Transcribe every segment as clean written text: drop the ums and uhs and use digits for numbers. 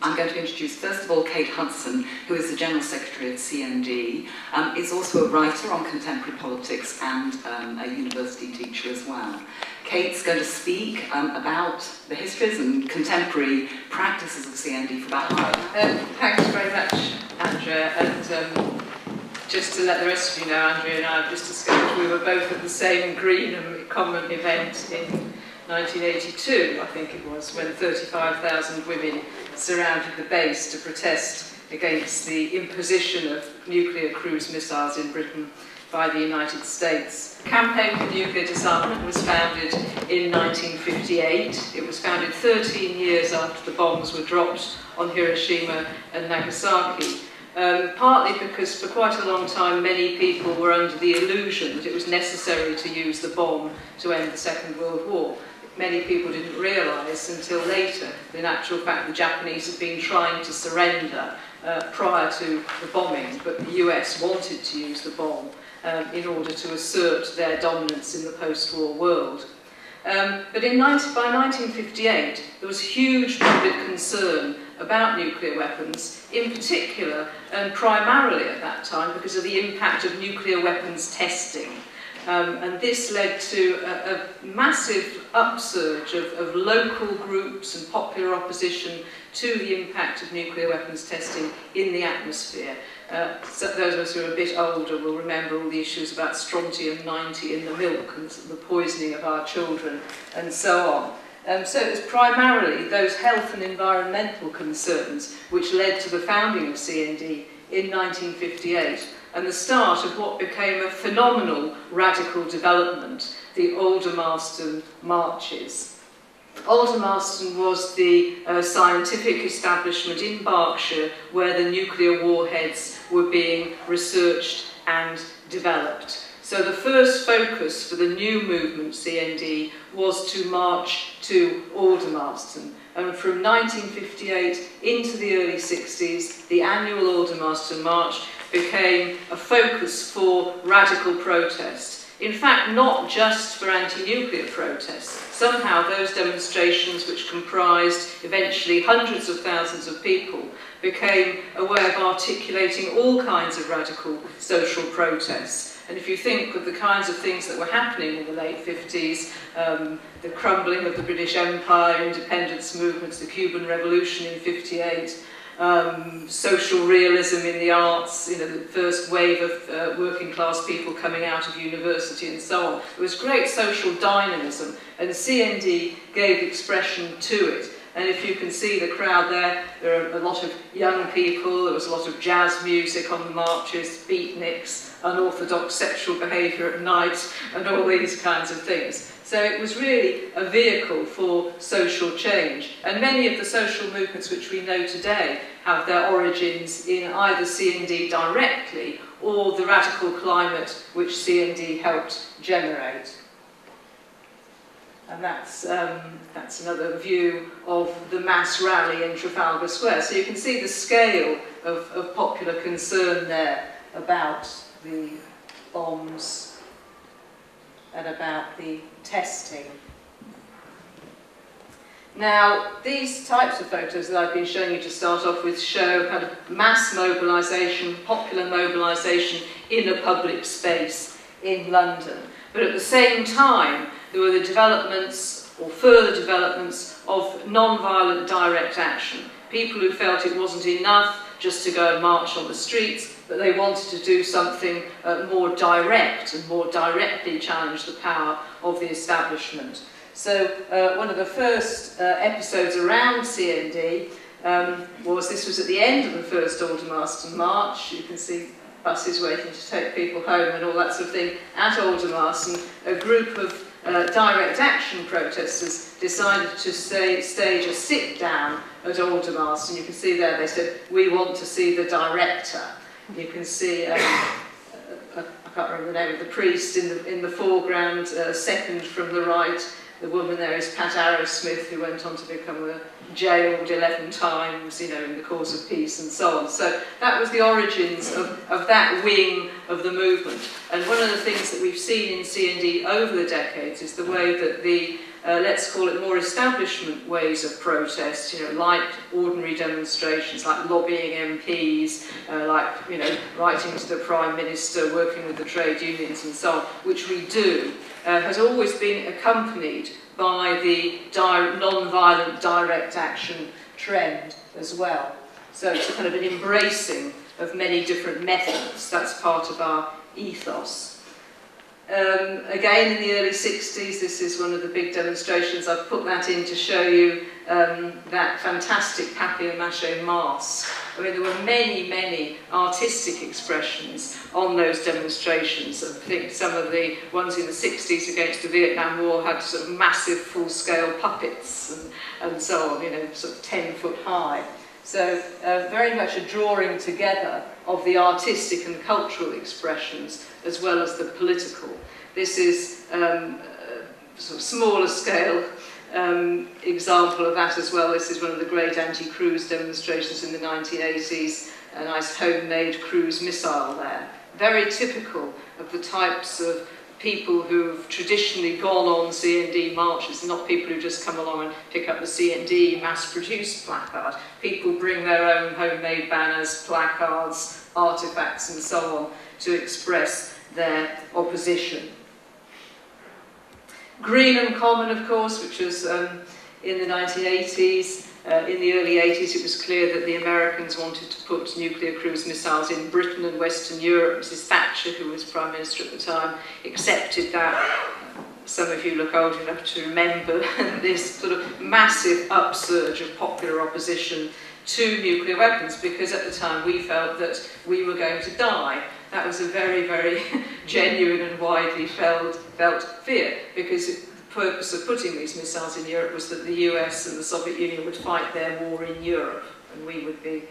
I'm going to introduce, first of all, Kate Hudson, who is the General Secretary of CND, is also a writer on contemporary politics and a university teacher as well. Kate's going to speak about the histories and contemporary practices of CND for about half an hour. Thanks very much, Andrea. And just to let the rest of you know, Andrea and I have just discovered we were both at the same Greenham Common event in 1982, I think it was, when 35,000 women surrounded the base to protest against the imposition of nuclear cruise missiles in Britain by the United States. The Campaign for Nuclear Disarmament was founded in 1958. It was founded 13 years after the bombs were dropped on Hiroshima and Nagasaki. Partly because for quite a long time many people were under the illusion that it was necessary to use the bomb to end the Second World War. Many people didn't realise until later that in actual fact the Japanese had been trying to surrender prior to the bombing, but the US wanted to use the bomb in order to assert their dominance in the post-war world. But by 1958 there was huge public concern about nuclear weapons, in particular and primarily at that time because of the impact of nuclear weapons testing. And this led to a massive upsurge of local groups and popular opposition to the impact of nuclear weapons testing in the atmosphere. So those of us who are a bit older will remember all the issues about strontium-90 in the milk and the poisoning of our children and so on. So it was primarily those health and environmental concerns which led to the founding of CND in 1958 and the start of what became a phenomenal radical development, the Aldermaston Marches. Aldermaston was the scientific establishment in Berkshire where the nuclear warheads were being researched and developed. So the first focus for the new movement, CND, was to march to Aldermaston. And from 1958 into the early 60s, the annual Aldermaston March became a focus for radical protest. In fact, not just for anti-nuclear protests. Somehow those demonstrations, which comprised eventually hundreds of thousands of people, became a way of articulating all kinds of radical social protests. And if you think of the kinds of things that were happening in the late 50s, the crumbling of the British Empire, independence movements, the Cuban Revolution in '58, social realism in the arts, you know, the first wave of working class people coming out of university and so on. There was great social dynamism, and CND gave expression to it. And if you can see the crowd there, there are a lot of young people, there was a lot of jazz music on the marches, beatniks, unorthodox sexual behaviour at night, and all these kinds of things. So it was really a vehicle for social change. And many of the social movements which we know today have their origins in either CND directly or the radical climate which CND helped generate. And that's another view of the mass rally in Trafalgar Square. So you can see the scale of popular concern there about the bombs and about the testing. Now, these types of photos that I've been showing you to start off with show kind of mass mobilisation, popular mobilisation in a public space in London. But at the same time, there were the developments, or further developments, of non-violent direct action. People who felt it wasn't enough just to go and march on the streets, but they wanted to do something more direct and more directly challenge the power of the establishment. So one of the first episodes around CND this was at the end of the first Aldermaston March. You can see buses waiting to take people home and all that sort of thing. At Aldermaston, a group of direct action protesters decided to stage a sit-down at Aldermaston. You can see there they said, "We want to see the director." You can see, I can't remember the name of the priest in the foreground, second from the right. The woman there is Pat Arrowsmith, who went on to become jailed 11 times, you know, in the cause of peace and so on. So that was the origins of that wing of the movement. And one of the things that we've seen in CND over the decades is the way that the let's call it more establishment ways of protest, you know, like ordinary demonstrations, like lobbying MPs, like, you know, writing to the Prime Minister, working with the trade unions and so on, which we do, has always been accompanied by the non-violent direct action trend as well. So it's a kind of an embracing of many different methods. That's part of our ethos. Again, in the early 60s, this is one of the big demonstrations. I've put that in to show you that fantastic papier-mâché mask. I mean, there were many, many artistic expressions on those demonstrations. I think some of the ones in the 60s against the Vietnam War had sort of massive full-scale puppets and so on, you know, sort of 10 foot high. So very much a drawing together of the artistic and cultural expressions as well as the political. This is a sort of smaller scale example of that as well. This is one of the great anti-cruise demonstrations in the 1980s, a nice homemade cruise missile there. Very typical of the types of people who've traditionally gone on CND marches, not people who just come along and pick up the CND mass-produced placard. People bring their own homemade banners, placards, artefacts and so on to express their opposition. Greenham Common, of course, which was in the 1980s. In the early 80s, it was clear that the Americans wanted to put nuclear cruise missiles in Britain and Western Europe. Mrs. Thatcher, who was Prime Minister at the time, accepted that. Some of you look old enough to remember this sort of massive upsurge of popular opposition to nuclear weapons, because at the time we felt that we were going to die. That was a very, very genuine and widely felt fear, because the purpose of putting these missiles in Europe was that the US and the Soviet Union would fight their war in Europe, and we would be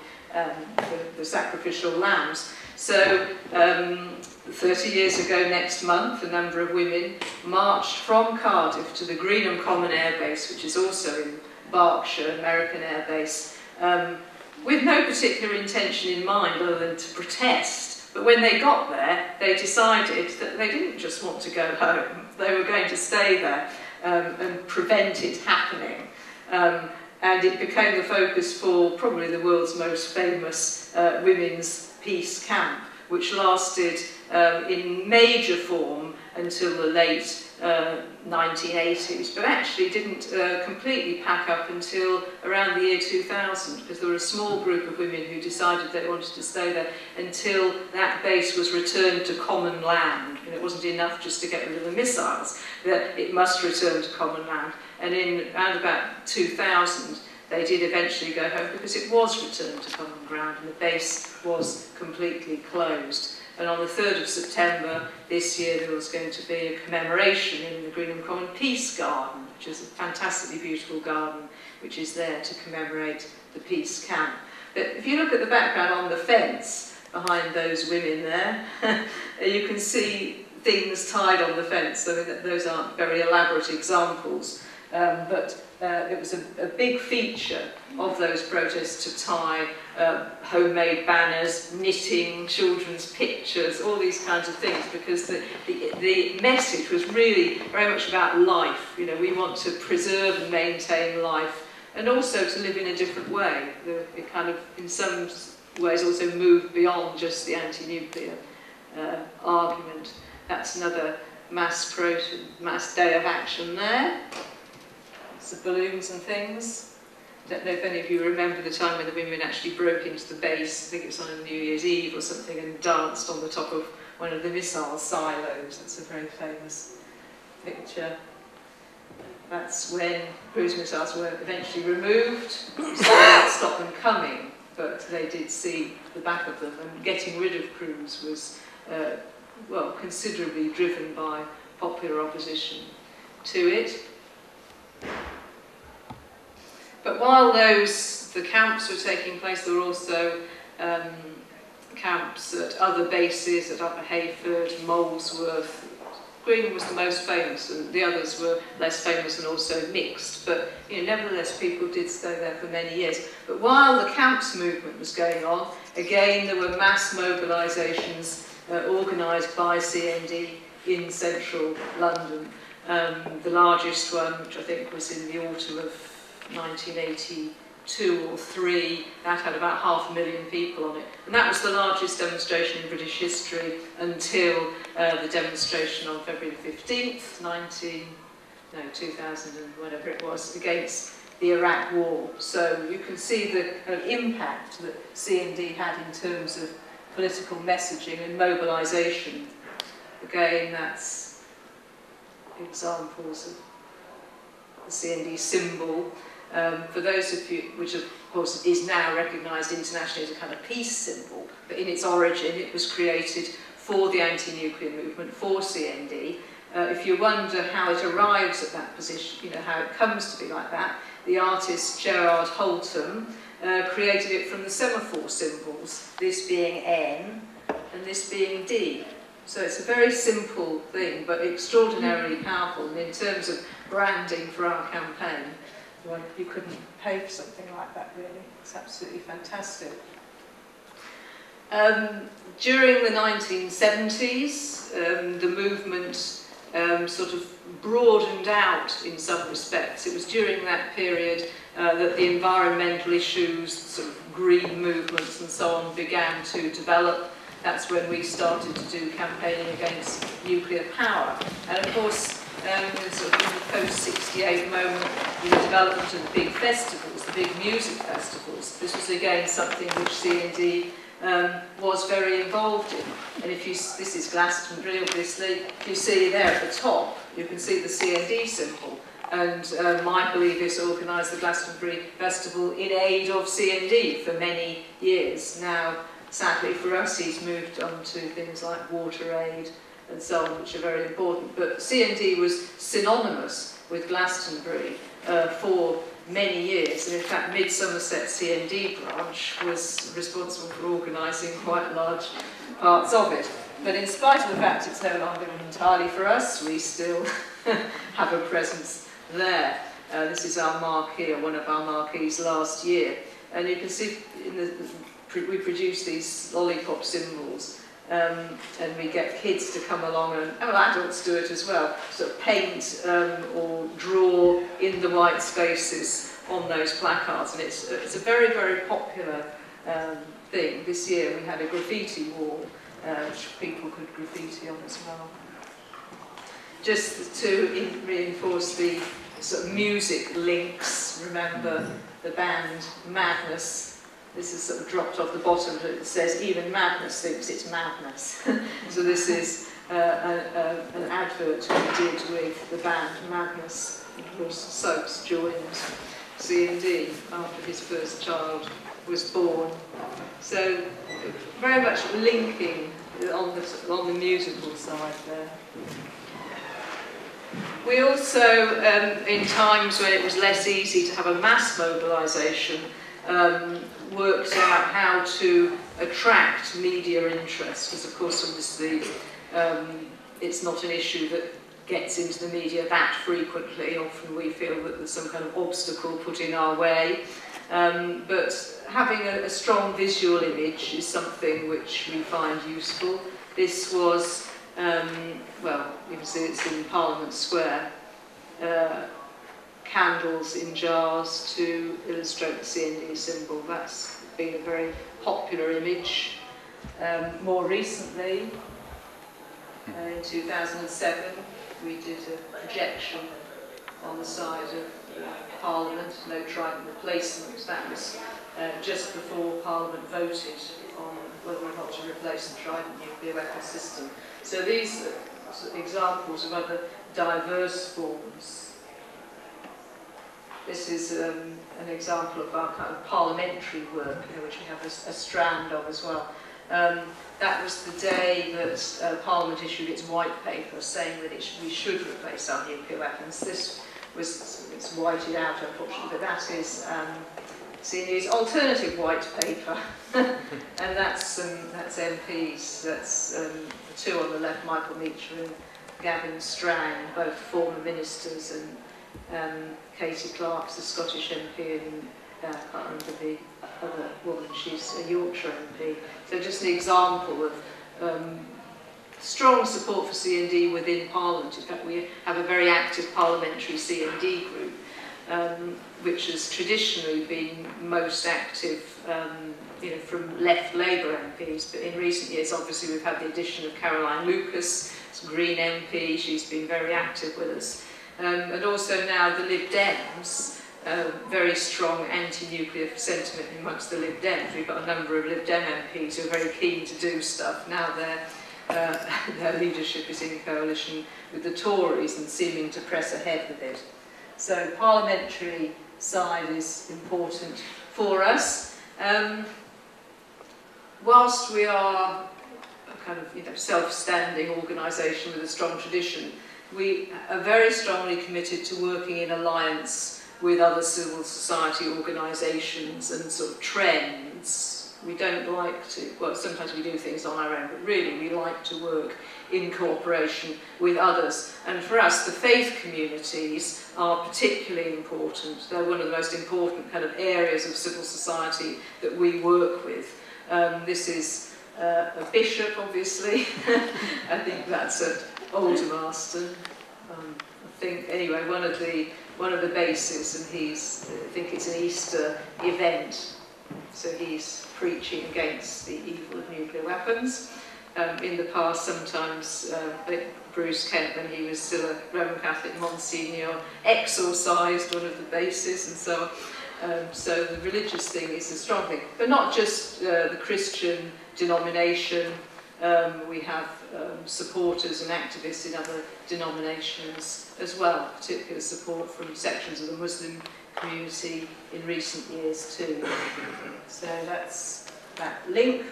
the sacrificial lambs. So 30 years ago next month, a number of women marched from Cardiff to the Greenham Common Air Base, which is also in Berkshire, American Air Base, with no particular intention in mind other than to protest. But when they got there, they decided that they didn't just want to go home. They were going to stay there and prevent it happening. And it became the focus for probably the world's most famous women's peace camp, which lasted in major form until the late 1980s, but actually didn't completely pack up until around the year 2000, because there were a small group of women who decided they wanted to stay there until that base was returned to common land. And it wasn't enough just to get rid of the missiles, that it must return to common land. And in around about 2000, they did eventually go home because it was returned to common ground and the base was completely closed. And on the 3rd of September this year, there was going to be a commemoration in the Greenham Common Peace Garden, which is a fantastically beautiful garden, which is there to commemorate the peace camp. But if you look at the background on the fence behind those women there, you can see things tied on the fence. So those aren't very elaborate examples, but it was a big feature of those protests to tie homemade banners, knitting, children's pictures, all these kinds of things, because the message was really very much about life. You know, we want to preserve and maintain life, and also to live in a different way. It kind of, in some ways, also moved beyond just the anti-nuclear argument. That's another mass day of action there. The balloons and things. I don't know if any of you remember the time when the women actually broke into the base, I think it was on New Year's Eve or something, and danced on the top of one of the missile silos. That's a very famous picture. That's when cruise missiles were eventually removed, so they didn't stop them coming, but they did see the back of them, and getting rid of cruise was, well, considerably driven by popular opposition to it. But while the camps were taking place, there were also camps at other bases, at Upper Hayford, Molesworth. Greenham was the most famous, and the others were less famous and also mixed. But you know, nevertheless, people did stay there for many years. But while the camps movement was going on, again, there were mass mobilisations organised by CND in central London. The largest one, which I think was in the autumn of 1982 or 3, that had about 500,000 people on it. And that was the largest demonstration in British history until the demonstration on February the 15th, 2000 and whatever it was, against the Iraq War. So you can see the kind of impact that CND had in terms of political messaging and mobilisation. Again, that's examples of the CND symbol. For those of you, which of course is now recognised internationally as a kind of peace symbol, but in its origin it was created for the anti-nuclear movement, for CND. If you wonder how it arrives at that position, you know, how it comes to be like that, the artist Gerard Holton created it from the semaphore symbols, this being N and this being D. So it's a very simple thing, but extraordinarily powerful. And in terms of branding for our campaign, well, you couldn't pay for something like that, really. It's absolutely fantastic. During the 1970s, the movement sort of broadened out in some respects. It was during that period that the environmental issues, sort of green movements and so on, began to develop. That's when we started to do campaigning against nuclear power. And of course, sort of in the post-68 moment, with the development of the big festivals, the big music festivals, this was again something which CND was very involved in. And if you, this is Glastonbury, obviously, if you see there at the top, you can see the CND symbol. And Michael Eavis organised the Glastonbury Festival in aid of CND for many years. Now, sadly for us, he's moved on to things like water aid and so on, which are very important. But CND was synonymous with Glastonbury for many years, and in fact Mid Somerset CND branch was responsible for organising quite large parts of it. But in spite of the fact it's no longer entirely for us, we still have a presence there. This is our marquee, or one of our marquees last year, and you can see in we produce these lollipop symbols, and we get kids to come along, and adults do it as well, sort of paint or draw in the white spaces on those placards, and it's a very, very popular thing. This year we had a graffiti wall which people could graffiti on as well. Just to reinforce the sort of music links, remember the band Madness. This is sort of dropped off the bottom, but it says even Madness thinks it's madness. So this is an advert we did with the band Madness. Of course, Soaps joined CND after his first child was born. So very much linking on the musical side there. We also, in times when it was less easy to have a mass mobilisation, worked out how to attract media interest, because of course obviously it's not an issue that gets into the media that frequently. Often we feel that there's some kind of obstacle put in our way, but having a strong visual image is something which we find useful. This was, well, you can see it's in Parliament Square, candles in jars to illustrate the CND symbol. That's been a very popular image. More recently, in 2007, we did a projection on the side of Parliament, no Trident replacement. That was just before Parliament voted on whether or not to replace the Trident nuclear weapons system. So these are examples of other diverse forms. This is an example of our kind of parliamentary work, which we have a strand of as well. That was the day that Parliament issued its white paper saying that we should replace our nuclear weapons. This was, it's whited out unfortunately, but that is CND's alternative white paper. And that's MPs, that's the two on the left, Michael Meacher and Gavin Strang, both former ministers, and Katie Clark's the Scottish MP, and I can't remember the other woman, she's a Yorkshire MP. So just an example of strong support for CND within Parliament. In fact, we have a very active parliamentary CND group, which has traditionally been most active from left Labour MPs, but in recent years, obviously, we've had the addition of Caroline Lucas, Green MP. She's been very active with us. And also now the Lib Dems, very strong anti-nuclear sentiment amongst the Lib Dems. We've got a number of Lib Dem MPs who are very keen to do stuff. Now their leadership is in coalition with the Tories and seeming to press ahead with it. So parliamentary side is important for us. Whilst we are a kind of self-standing organisation with a strong tradition, we are very strongly committed to working in alliance with other civil society organisations and sort of trends. We don't like to, well, sometimes we do things on our own, but really we like to work in cooperation with others. And for us, the faith communities are particularly important. They're one of the most important kind of areas of civil society that we work with. This is a bishop, obviously. I think that's at Aldermaston. I think, anyway, one of the bases, and I think it's an Easter event. So he's preaching against the evil of nuclear weapons. In the past, sometimes Bruce Kent, when he was still a Roman Catholic Monsignor, exorcised one of the bases and so on. So the religious thing is a strong thing, but not just the Christian denomination. We have supporters and activists in other denominations as well, particular support from sections of the Muslim community in recent years too. So that's that link.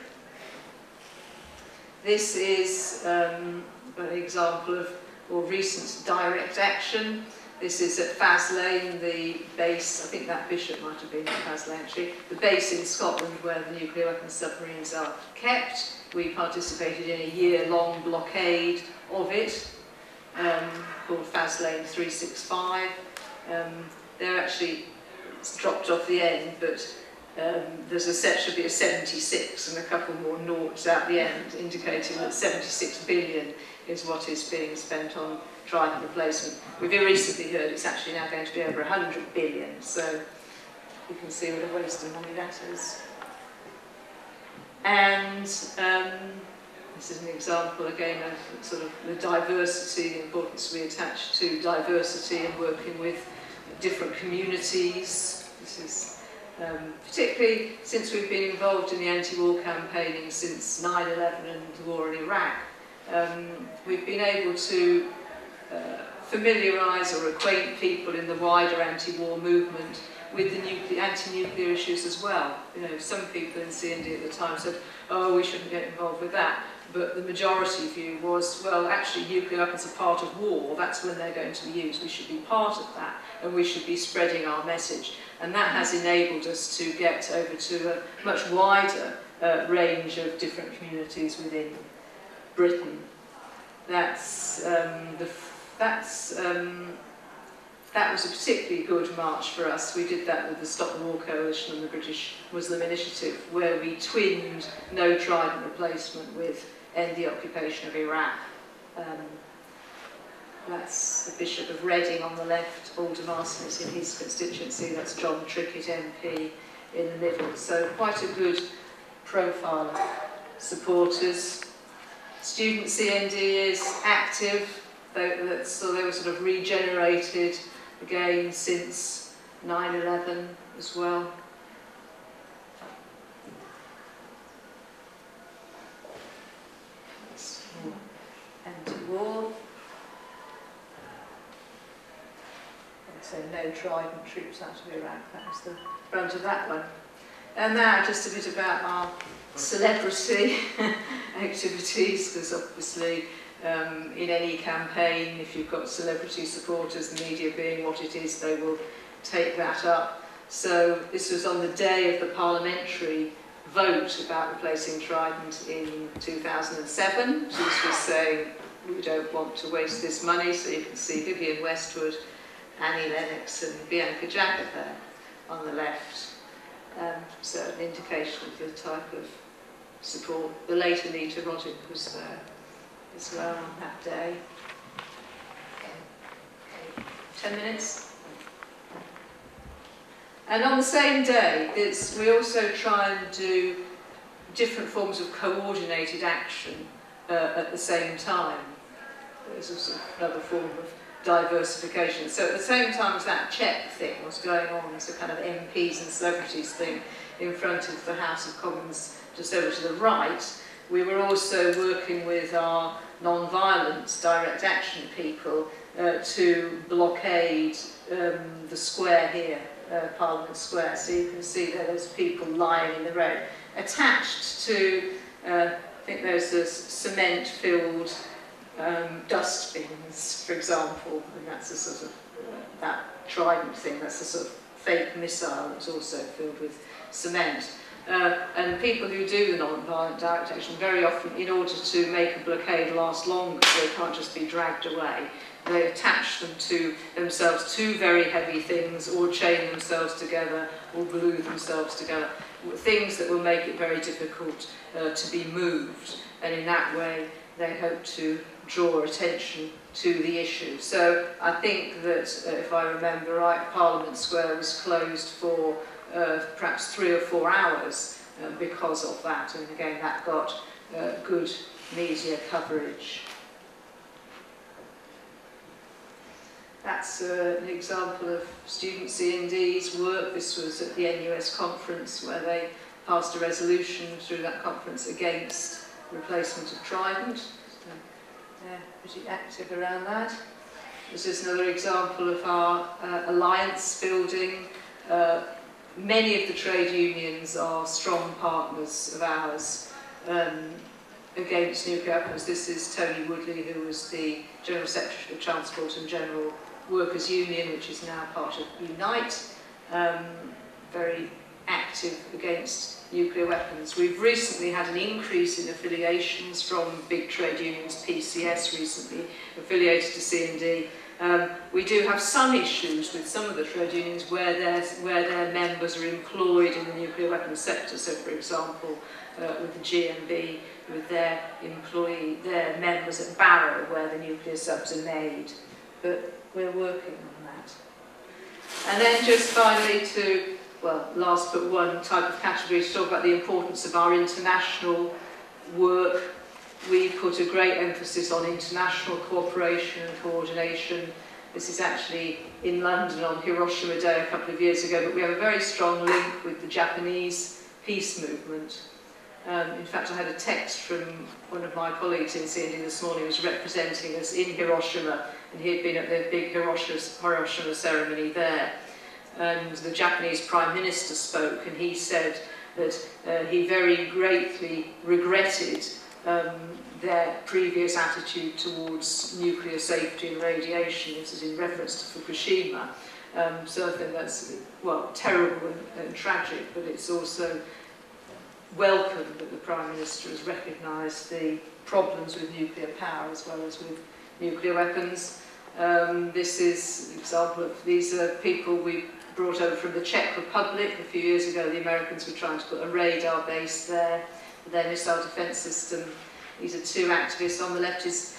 This is an example of more recent direct action. This is at Faslane, the base, I think that bishop might have been at Faslane actually, the base in Scotland where the nuclear weapons submarines are kept. We participated in a year-long blockade of it, called Faslane 365. They're actually, it's dropped off the end, but should be a 76 and a couple more noughts at the end, indicating that 76 billion is what is being spent on Trident replacement. We've recently heard it's actually now going to be over 100 billion, so you can see what a waste of money that is. And this is an example again of sort of the diversity, the importance we attach to diversity and working with different communities. This is particularly since we've been involved in the anti-war campaigning since 9/11 and the war in Iraq, we've been able to familiarise or acquaint people in the wider anti-war movement with the anti-nuclear issues as well. Some people in CND at the time said, oh, we shouldn't get involved with that. But the majority view was, well, actually nuclear weapons are part of war, that's when they're going to be used, we should be part of that, and we should be spreading our message. And that has enabled us to get over to a much wider range of different communities within Britain. That was a particularly good march for us. We did that with the Stop the War Coalition and the British Muslim Initiative, where we twinned no Trident replacement with End the Occupation of Iraq. That's the Bishop of Reading on the left, Aldermaston is in his constituency, that's John Trickett MP in the middle. So quite a good profile of supporters. Student CND is active, so they were sort of regenerated again since 9/11 as well. Anti-war. So no Trident troops out of Iraq, that was the front of that one. And now just a bit about our celebrity activities, because obviously in any campaign, if you've got celebrity supporters, the media being what it is, they will take that up. So this was on the day of the parliamentary vote about replacing Trident in 2007. She was saying, we don't want to waste this money, so you can see Vivienne Westwood, Annie Lennox and Bianca Jagger there on the left. So an indication of the type of support. The late Anita Roddick was there as well on that day. 10 minutes. And on the same day, we also try and do different forms of coordinated action at the same time. There's also another form of diversification. So at the same time as that check thing was going on, as a kind of MPs and celebrities thing in front of the House of Commons just over to the right, we were also working with our non-violent direct action people to blockade the square here, Parliament Square. So you can see there's people lying in the road. Attached to, I think there's this cement-filled dust bins, for example, and that's a sort of, that trident thing, that's a sort of fake missile that's also filled with cement. And people who do the non-violent direct action, very often, in order to make a blockade last longer, so they can't just be dragged away, they attach themselves to very heavy things, or chain themselves together, or glue themselves together, things that will make it very difficult to be moved. And in that way, they hope to draw attention to the issue. So I think that, if I remember right, Parliament Square was closed for perhaps 3 or 4 hours because of that, and again that got good media coverage. That's an example of student CND's work. This was at the NUS conference where they passed a resolution through that conference against replacement of trident. So they're pretty active around that. This is another example of our alliance building. Many of the trade unions are strong partners of ours against nuclear weapons. This is Tony Woodley, who was the General Secretary of Transport and General Workers' Union, which is now part of Unite, very active against nuclear weapons. We've recently had an increase in affiliations from big trade unions, PCS recently affiliated to CND. We do have some issues with some of the trade unions where their members are employed in the nuclear weapons sector. So, for example, with the GMB, with their members at Barrow, where the nuclear subs are made. But we're working on that. And then just finally to, well, last but one type of category, to talk about the importance of our international work. We put a great emphasis on international cooperation and coordination. This is actually in London on Hiroshima Day a couple of years ago, but we have a very strong link with the Japanese peace movement. In fact, I had a text from one of my colleagues in CND this morning who was representing us in Hiroshima, and he had been at the big Hiroshima ceremony there. And the Japanese Prime Minister spoke, and he said that he very greatly regretted their previous attitude towards nuclear safety and radiation. This is in reference to Fukushima. So I think that's, well, terrible and tragic, but it's also welcome that the Prime Minister has recognised the problems with nuclear power as well as with nuclear weapons. This is an example of, these are people we brought over from the Czech Republic a few years ago. The Americans were trying to put a radar base there for their missile defence system. These are two activists. On the left is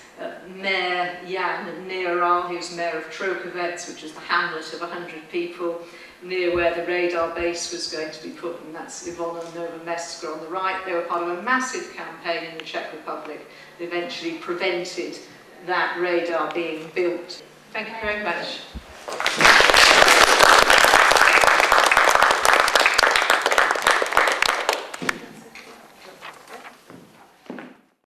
Mayor Jan Neoral, who's mayor of Trokovets, which is the hamlet of 100 people, near where the radar base was going to be put, and that's Ivona Novomeska on the right. They were part of a massive campaign in the Czech Republic that eventually prevented that radar being built. Thank you very much.